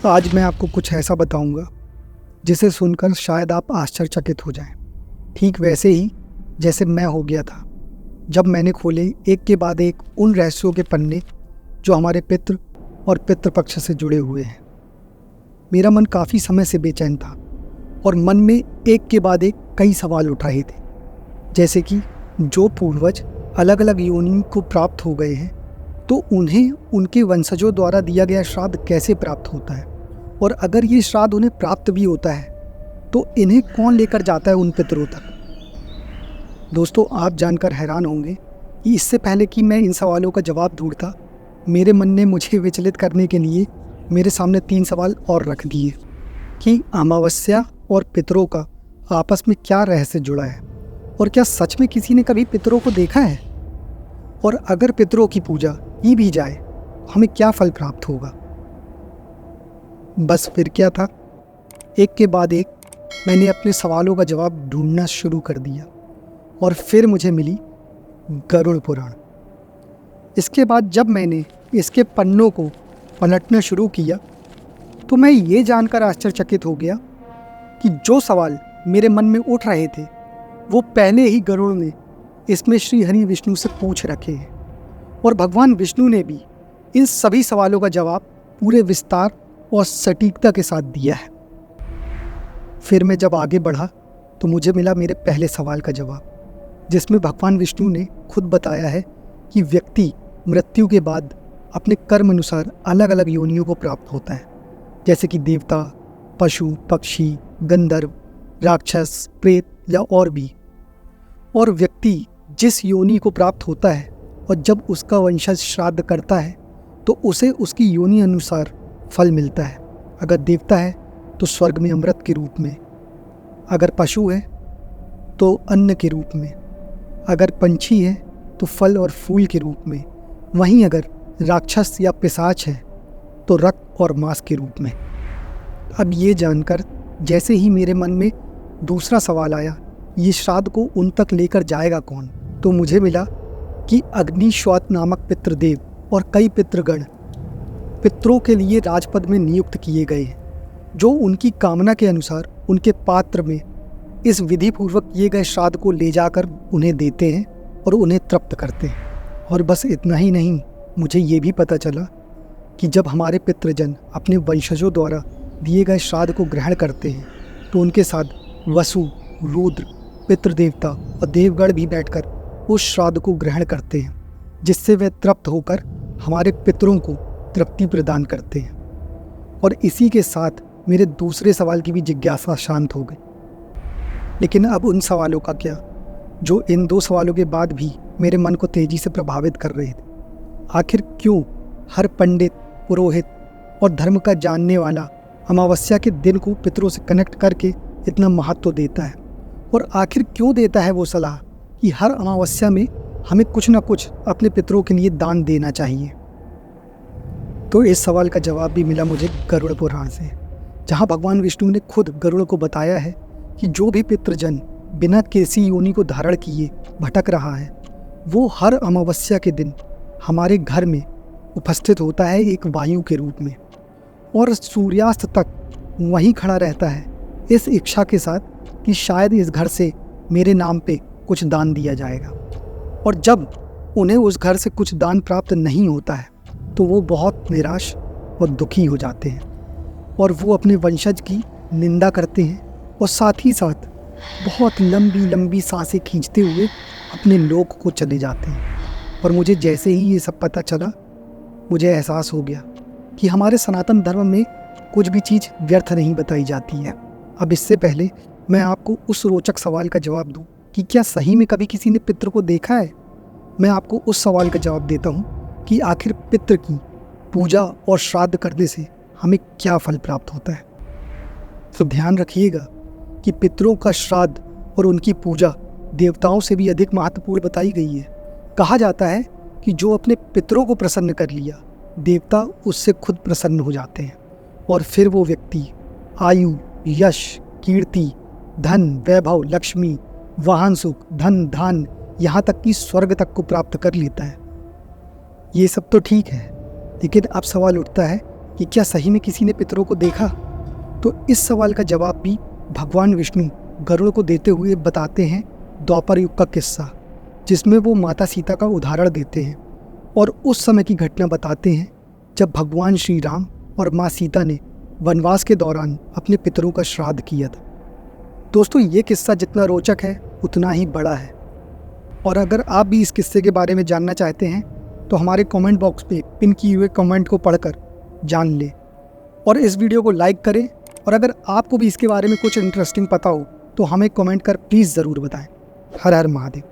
आज मैं आपको कुछ ऐसा बताऊंगा जिसे सुनकर शायद आप आश्चर्यचकित हो जाएं। ठीक वैसे ही जैसे मैं हो गया था जब मैंने खोले एक के बाद एक उन रहस्यों के पन्ने जो हमारे पितृ और पितृपक्ष से जुड़े हुए हैं। मेरा मन काफ़ी समय से बेचैन था और मन में एक के बाद एक कई सवाल उठ रहे थे, जैसे कि जो पूर्वज अलग अलग योनि को प्राप्त हो गए हैं तो उन्हें उनके वंशजों द्वारा दिया गया श्राद्ध कैसे प्राप्त होता है, और अगर ये श्राद्ध उन्हें प्राप्त भी होता है तो इन्हें कौन लेकर जाता है उन पितरों तक। दोस्तों, आप जानकर हैरान होंगे कि इससे पहले कि मैं इन सवालों का जवाब ढूंढता, मेरे मन ने मुझे विचलित करने के लिए मेरे सामने 3 सवाल और रख दिए कि अमावस्या और पितरों का आपस में क्या रहस्य जुड़ा है, और क्या सच में किसी ने कभी पितरों को देखा है, और अगर पितरों की पूजा की भी जाए हमें क्या फल प्राप्त होगा। बस फिर क्या था, एक के बाद एक मैंने अपने सवालों का जवाब ढूंढना शुरू कर दिया और फिर मुझे मिली गरुड़ पुराण। इसके बाद जब मैंने इसके पन्नों को पलटना शुरू किया तो मैं ये जानकर आश्चर्यचकित हो गया कि जो सवाल मेरे मन में उठ रहे थे वो पहले ही गरुड़ ने इसमें श्री हरि विष्णु से पूछ रखे हैं, और भगवान विष्णु ने भी इन सभी सवालों का जवाब पूरे विस्तार और सटीकता के साथ दिया है। फिर मैं जब आगे बढ़ा तो मुझे मिला मेरे पहले सवाल का जवाब, जिसमें भगवान विष्णु ने खुद बताया है कि व्यक्ति मृत्यु के बाद अपने कर्म अनुसार अलग अलग योनियों को प्राप्त होता है, जैसे कि देवता, पशु, पक्षी, गंधर्व, राक्षस, प्रेत या और भी। और व्यक्ति जिस योनि को प्राप्त होता है और जब उसका वंशज श्राद्ध करता है तो उसे उसकी योनि अनुसार फल मिलता है। अगर देवता है तो स्वर्ग में अमृत के रूप में, अगर पशु है तो अन्न के रूप में, अगर पंछी है तो फल और फूल के रूप में, वहीं अगर राक्षस या पिशाच है तो रक्त और मांस के रूप में। अब ये जानकर जैसे ही मेरे मन में दूसरा सवाल आया, ये श्राद्ध को उन तक लेकर जाएगा कौन, तो मुझे मिला कि अग्निश्वात नामक पितृदेव और कई पितृगण पितरों के लिए राजपद में नियुक्त किए गए हैं, जो उनकी कामना के अनुसार उनके पात्र में इस विधि पूर्वक किए गए श्राद्ध को ले जाकर उन्हें देते हैं और उन्हें तृप्त करते हैं। और बस इतना ही नहीं, मुझे ये भी पता चला कि जब हमारे पितृजन अपने वंशजों द्वारा दिए गए श्राद्ध को ग्रहण करते हैं तो उनके साथ वसु, रुद्र, पितृदेवता और देवगण भी बैठकर उस श्राद्ध को ग्रहण करते हैं, जिससे वे तृप्त होकर हमारे पितरों को तृप्ति प्रदान करते हैं। और इसी के साथ मेरे दूसरे सवाल की भी जिज्ञासा शांत हो गई। लेकिन अब उन सवालों का क्या, जो इन 2 सवालों के बाद भी मेरे मन को तेजी से प्रभावित कर रहे थे। आखिर क्यों हर पंडित, पुरोहित और धर्म का जानने वाला अमावस्या के दिन को पितरों से कनेक्ट करके इतना महत्व देता है, और आखिर क्यों देता है वो सलाह कि हर अमावस्या में हमें कुछ ना कुछ अपने पितरों के लिए दान देना चाहिए। तो इस सवाल का जवाब भी मिला मुझे गरुड़ पुराण से, जहाँ भगवान विष्णु ने खुद गरुड़ को बताया है कि जो भी पितृजन बिना किसी योनि को धारण किए भटक रहा है वो हर अमावस्या के दिन हमारे घर में उपस्थित होता है एक वायु के रूप में, और सूर्यास्त तक वहीं खड़ा रहता है इस इच्छा के साथ कि शायद इस घर से मेरे नाम पे कुछ दान दिया जाएगा। और जब उन्हें उस घर से कुछ दान प्राप्त नहीं होता है तो वो बहुत निराश और दुखी हो जाते हैं, और वो अपने वंशज की निंदा करते हैं, और साथ ही साथ बहुत लंबी लंबी सांसें खींचते हुए अपने लोक को चले जाते हैं। और मुझे जैसे ही ये सब पता चला, मुझे एहसास हो गया कि हमारे सनातन धर्म में कुछ भी चीज़ व्यर्थ नहीं बताई जाती है। अब इससे पहले मैं आपको उस रोचक सवाल का जवाब दूं कि क्या सही में कभी किसी ने पितृ को देखा है, मैं आपको उस सवाल का जवाब देता हूं कि आखिर पितृ की पूजा और श्राद्ध करने से हमें क्या फल प्राप्त होता है। तो ध्यान रखिएगा कि पितरों का श्राद्ध और उनकी पूजा देवताओं से भी अधिक महत्वपूर्ण बताई गई है। कहा जाता है कि जो अपने पितरों को प्रसन्न कर लिया, देवता उससे खुद प्रसन्न हो जाते हैं, और फिर वो व्यक्ति आयु, यश, कीर्ति, धन, वैभव, लक्ष्मी, वाहन सुख, धन, धान, यहाँ तक कि स्वर्ग तक को प्राप्त कर लेता है। ये सब तो ठीक है, लेकिन अब सवाल उठता है कि क्या सही में किसी ने पितरों को देखा? तो इस सवाल का जवाब भी भगवान विष्णु गरुड़ को देते हुए बताते हैं द्वापर युग का किस्सा, जिसमें वो माता सीता का उदाहरण देते हैं और उस समय की घटना बताते हैं जब भगवान श्री राम और माँ सीता ने वनवास के दौरान अपने पितरों का श्राद्ध किया था। दोस्तों, ये किस्सा जितना रोचक है उतना ही बड़ा है, और अगर आप भी इस किस्से के बारे में जानना चाहते हैं तो हमारे कमेंट बॉक्स पे पिन किए हुए कमेंट को पढ़कर जान लें और इस वीडियो को लाइक करें। और अगर आपको भी इसके बारे में कुछ इंटरेस्टिंग पता हो तो हमें कमेंट कर प्लीज़ ज़रूर बताएं। हर हर महादेव।